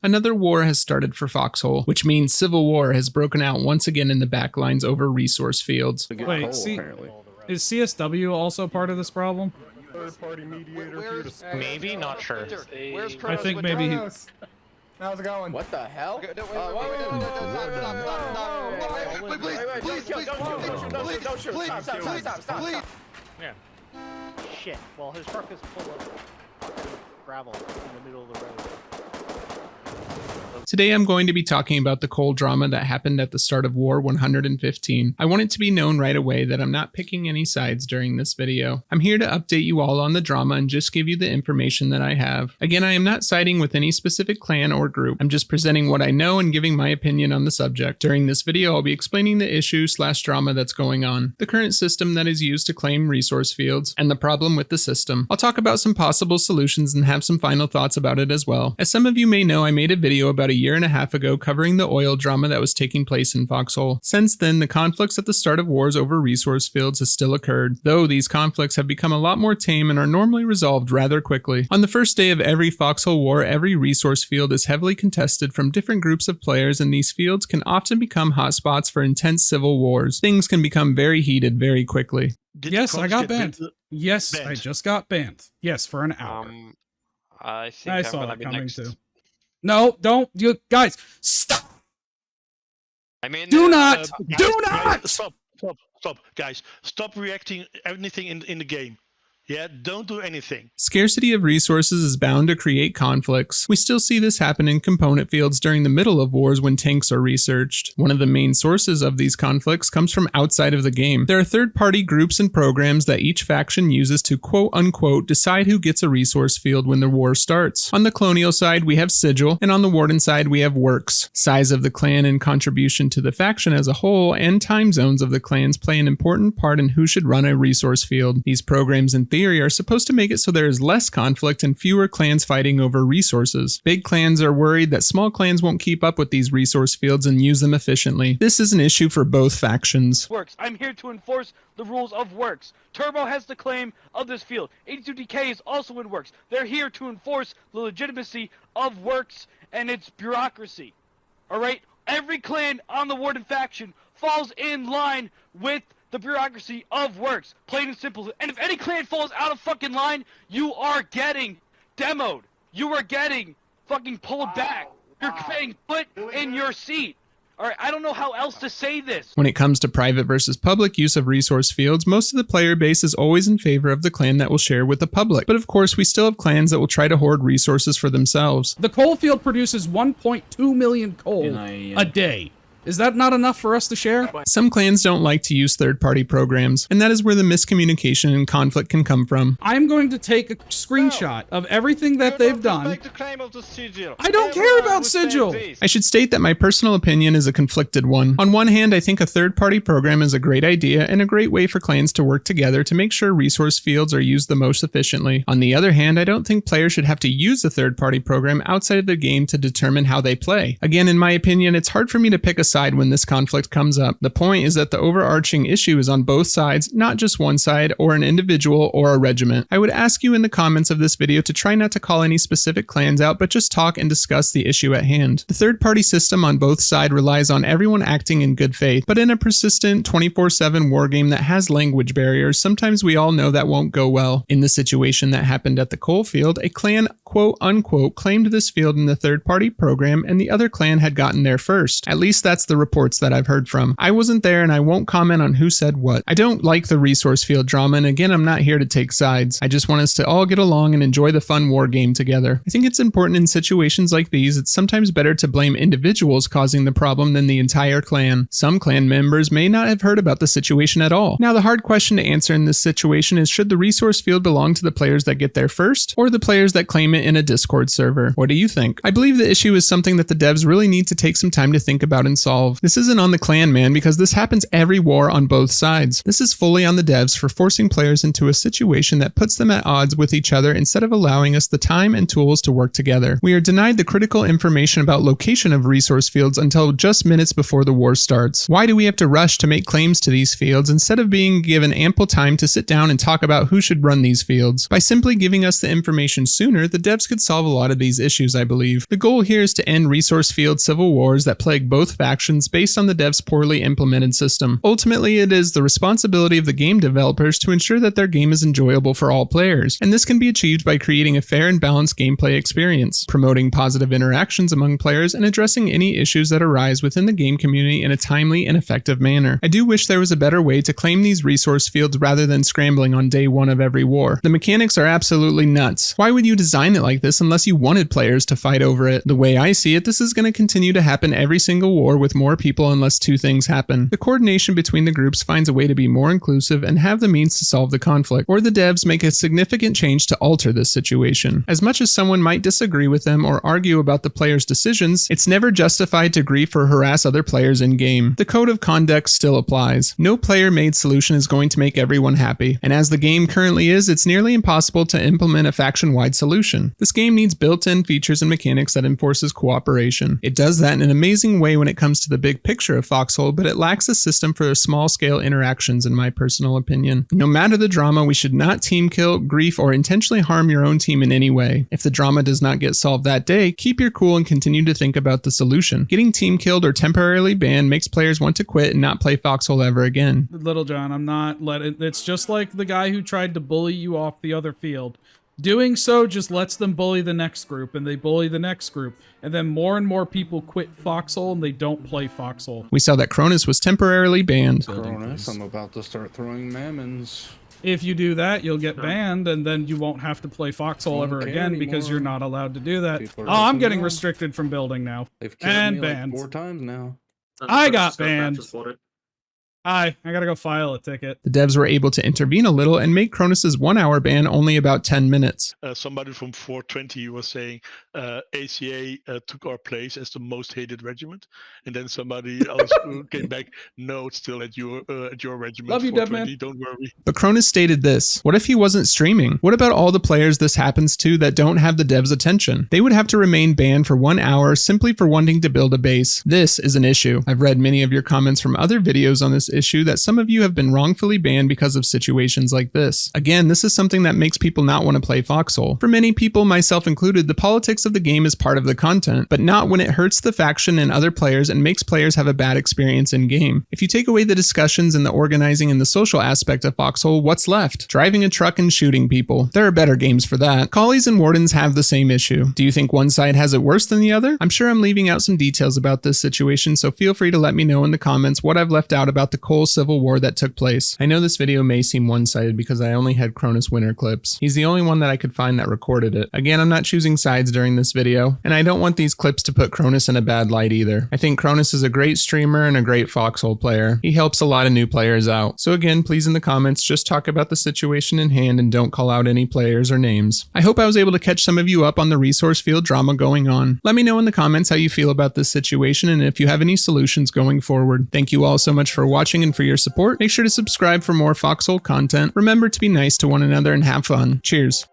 Another war has started for Foxhole, which means civil war has broken out once again in the backlines over resource fields. Wait, is CSW also part of this problem? Maybe, not sure. I think maybe. How's it going? What the hell? Please, stop. Yeah. Shit. Well, his truck is full of gravel in the middle of the road. Today I'm going to be talking about the coal drama that happened at the start of War 115. I want it to be known right away that I'm not picking any sides during this video. I'm here to update you all on the drama and just give you the information that I have. Again, I am not siding with any specific clan or group. I'm just presenting what I know and giving my opinion on the subject. During this video, I'll be explaining the issue/drama that's going on, the current system that is used to claim resource fields, and the problem with the system. I'll talk about some possible solutions and have some final thoughts about it as well. As some of you may know, I made a video about a year and a half ago covering the oil drama that was taking place in Foxhole. Since then, the conflicts at the start of wars over resource fields has still occurred, though these conflicts have become a lot more tame and are normally resolved rather quickly. On the first day of every Foxhole war, every resource field is heavily contested from different groups of players, and these fields can often become hotspots for intense civil wars. Things can become very heated very quickly. Yes, I got banned. Yes, I just got banned. Yes, for an hour. I think I I'm saw gonna that be coming next. too. No, don't. You guys, stop. I mean, Do not. Stop, guys. Stop reacting anything in the game. Yeah, don't do anything. Scarcity of resources is bound to create conflicts. We still see this happen in component fields during the middle of wars when tanks are researched. One of the main sources of these conflicts comes from outside of the game. There are third-party groups and programs that each faction uses to quote-unquote decide who gets a resource field when the war starts. On the Colonial side, we have Sigil, and on the Warden side, we have Works. Size of the clan and contribution to the faction as a whole, and time zones of the clans play an important part in who should run a resource field. These programs in theory are supposed to make it so there is less conflict and fewer clans fighting over resources. Big clans are worried that small clans won't keep up with these resource fields and use them efficiently. This is an issue for both factions. Works. I'm here to enforce the rules of Works. Turbo has the claim of this field. 82DK is also in Works. They're here to enforce the legitimacy of Works and its bureaucracy. Alright? Every clan on the Warden faction falls in line with the bureaucracy of Works, plain and simple. And if any clan falls out of fucking line, you are getting demoed. You are getting fucking pulled back. You're getting put in your seat. Alright, I don't know how else to say this. When it comes to private versus public use of resource fields, most of the player base is always in favor of the clan that will share with the public. But of course, we still have clans that will try to hoard resources for themselves. The coal field produces 1.2 million coal a day. Is that not enough for us to share? Some clans don't like to use third-party programs, and that is where the miscommunication and conflict can come from. I'm going to take a screenshot of everything that they've done. I don't care about Sigil! I should state that my personal opinion is a conflicted one. On one hand, I think a third-party program is a great idea and a great way for clans to work together to make sure resource fields are used the most efficiently. On the other hand, I don't think players should have to use a third-party program outside of the game to determine how they play. Again, in my opinion, it's hard for me to pick a side when this conflict comes up. The point is that the overarching issue is on both sides, not just one side or an individual or a regiment. I would ask you in the comments of this video to try not to call any specific clans out, but just talk and discuss the issue at hand. The third-party system on both sides relies on everyone acting in good faith, but in a persistent 24/7 wargame that has language barriers, sometimes we all know that won't go well. In the situation that happened at the coal field, a clan quote-unquote claimed this field in the third-party program and the other clan had gotten there first. At least that's the reports that I've heard from. I wasn't there and I won't comment on who said what. I don't like the resource field drama, and again, I'm not here to take sides. I just want us to all get along and enjoy the fun war game together. I think it's important in situations like these, it's sometimes better to blame individuals causing the problem than the entire clan. Some clan members may not have heard about the situation at all. Now, the hard question to answer in this situation is, should the resource field belong to the players that get there first, or the players that claim it in a Discord server? What do you think? I believe the issue is something that the devs really need to take some time to think about and solve. solve. This isn't on the clan, man, because this happens every war on both sides. This is fully on the devs for forcing players into a situation that puts them at odds with each other instead of allowing us the time and tools to work together. We are denied the critical information about location of resource fields until just minutes before the war starts. Why do we have to rush to make claims to these fields instead of being given ample time to sit down and talk about who should run these fields? By simply giving us the information sooner, the devs could solve a lot of these issues, I believe. The goal here is to end resource field civil wars that plague both factions based on the devs' poorly implemented system. Ultimately, it is the responsibility of the game developers to ensure that their game is enjoyable for all players, and this can be achieved by creating a fair and balanced gameplay experience, promoting positive interactions among players, and addressing any issues that arise within the game community in a timely and effective manner. I do wish there was a better way to claim these resource fields rather than scrambling on day one of every war. The mechanics are absolutely nuts. Why would you design it like this unless you wanted players to fight over it? The way I see it, this is going to continue to happen every single war with more people unless two things happen. The coordination between the groups finds a way to be more inclusive and have the means to solve the conflict, or the devs make a significant change to alter this situation. As much as someone might disagree with them or argue about the player's decisions, it's never justified to grief or harass other players in-game. The code of conduct still applies. No player-made solution is going to make everyone happy, and as the game currently is, it's nearly impossible to implement a faction-wide solution. This game needs built-in features and mechanics that enforces cooperation. It does that in an amazing way when it comes to the big picture of Foxhole, but it lacks a system for small-scale interactions in my personal opinion. No matter the drama, we should not team kill, grief, or intentionally harm your own team in any way. If the drama does not get solved that day, keep your cool and continue to think about the solution. Getting team killed or temporarily banned makes players want to quit and not play Foxhole ever again. Little John, I'm not letting... It's just like the guy who tried to bully you off the other field. Doing so just lets them bully the next group, and they bully the next group. And then more and more people quit Foxhole, and they don't play Foxhole. We saw that Cronus was temporarily banned. Cronus, I'm about to start throwing mammons. If you do that, you'll get banned, and then you won't have to play Foxhole ever again because you're not allowed to do that. Oh, I'm getting restricted from building now. They've killed and me banned. like 4 times now. I got banned. Hi, I gotta go file a ticket. The devs were able to intervene a little and make Cronus's 1-hour ban only about 10 minutes. Somebody from 420 was saying ACA took our place as the most hated regiment, and then somebody else came back. No, it's still at your regiment. Love you, Deadman. Don't worry. But Cronus stated this: what if he wasn't streaming? What about all the players this happens to that don't have the devs' attention? They would have to remain banned for 1 hour simply for wanting to build a base. This is an issue. I've read many of your comments from other videos on this issue that some of you have been wrongfully banned because of situations like this. Again, this is something that makes people not want to play Foxhole. For many people, myself included, the politics of the game is part of the content, but not when it hurts the faction and other players and makes players have a bad experience in-game. If you take away the discussions and the organizing and the social aspect of Foxhole, what's left? Driving a truck and shooting people. There are better games for that. Collies and Wardens have the same issue. Do you think one side has it worse than the other? I'm sure I'm leaving out some details about this situation, so feel free to let me know in the comments what I've left out about the Cole Civil War that took place. I know this video may seem one-sided because I only had Cronus winner clips. He's the only one that I could find that recorded it. Again, I'm not choosing sides during this video, and I don't want these clips to put Cronus in a bad light either. I think Cronus is a great streamer and a great Foxhole player. He helps a lot of new players out. So again, please in the comments, just talk about the situation in hand and don't call out any players or names. I hope I was able to catch some of you up on the resource field drama going on. Let me know in the comments how you feel about this situation and if you have any solutions going forward. Thank you all so much for watching and for your support. Make sure to subscribe for more Foxhole content. Remember to be nice to one another and have fun. Cheers.